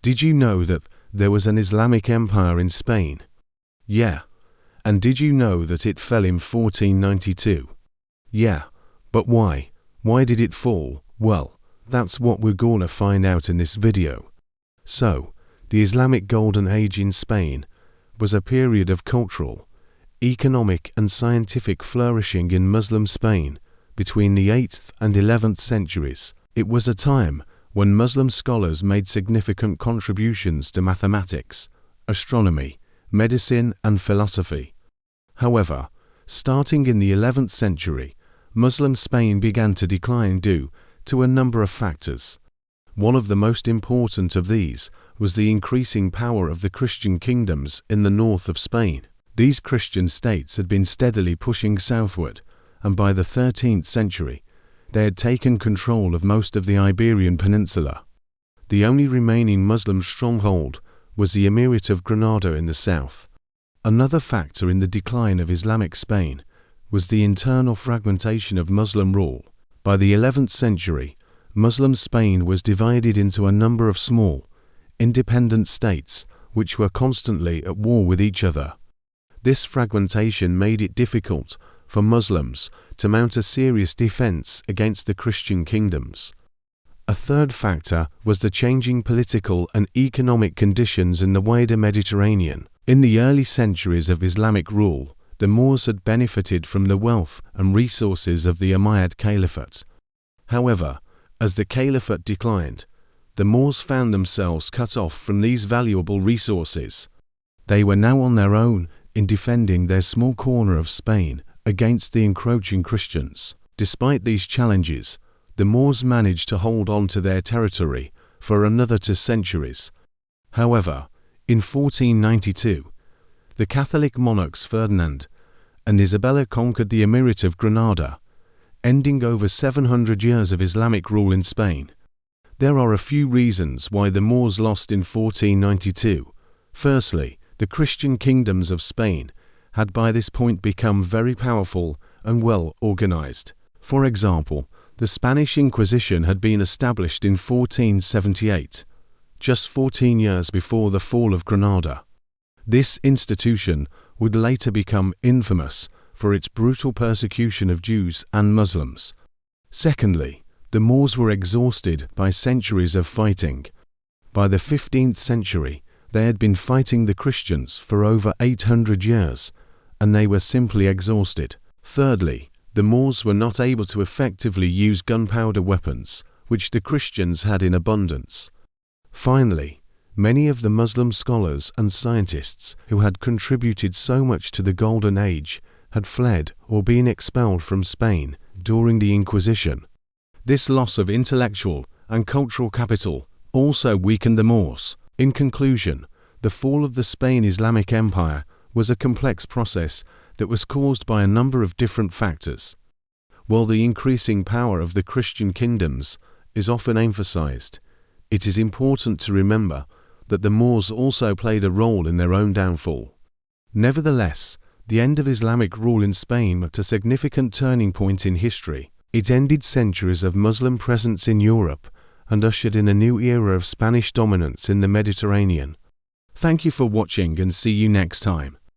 Did you know that there was an Islamic Empire in Spain? Yeah. And did you know that it fell in 1492? Yeah. But why? Why did it fall? Well, that's what we're gonna find out in this video. So, the Islamic Golden Age in Spain was a period of cultural, economic and scientific flourishing in Muslim Spain between the 8th and 11th centuries. It was a time when Muslim scholars made significant contributions to mathematics, astronomy, medicine and philosophy. However, starting in the 11th century, Muslim Spain began to decline due to a number of factors. One of the most important of these was the increasing power of the Christian kingdoms in the north of Spain. These Christian states had been steadily pushing southward, and by the 13th century, they had taken control of most of the Iberian Peninsula. The only remaining Muslim stronghold was the Emirate of Granada in the south. Another factor in the decline of Islamic Spain was the internal fragmentation of Muslim rule. By the 11th century, Muslim Spain was divided into a number of small, independent states which were constantly at war with each other. This fragmentation made it difficult for Muslims to mount a serious defense against the Christian kingdoms. A third factor was the changing political and economic conditions in the wider Mediterranean. In the early centuries of Islamic rule, the Moors had benefited from the wealth and resources of the Umayyad Caliphate. However, as the Caliphate declined, the Moors found themselves cut off from these valuable resources. They were now on their own in defending their small corner of Spain against the encroaching Christians. Despite these challenges, the Moors managed to hold on to their territory for another 2 centuries. However, in 1492, the Catholic monarchs Ferdinand and Isabella conquered the Emirate of Granada, ending over 700 years of Islamic rule in Spain. There are a few reasons why the Moors lost in 1492. Firstly, the Christian kingdoms of Spain had by this point become very powerful and well organized. For example, the Spanish Inquisition had been established in 1478, just 14 years before the fall of Granada. This institution would later become infamous for its brutal persecution of Jews and Muslims. Secondly, the Moors were exhausted by centuries of fighting. By the 15th century, they had been fighting the Christians for over 800 years, and they were simply exhausted. Thirdly, the Moors were not able to effectively use gunpowder weapons, which the Christians had in abundance. Finally, many of the Muslim scholars and scientists who had contributed so much to the Golden Age had fled or been expelled from Spain during the Inquisition. This loss of intellectual and cultural capital also weakened the Moors. In conclusion, the fall of the Spain Islamic Empire was a complex process that was caused by a number of different factors. While the increasing power of the Christian kingdoms is often emphasized, it is important to remember that the Moors also played a role in their own downfall. Nevertheless, the end of Islamic rule in Spain marked a significant turning point in history. It ended centuries of Muslim presence in Europe and ushered in a new era of Spanish dominance in the Mediterranean. Thank you for watching and see you next time.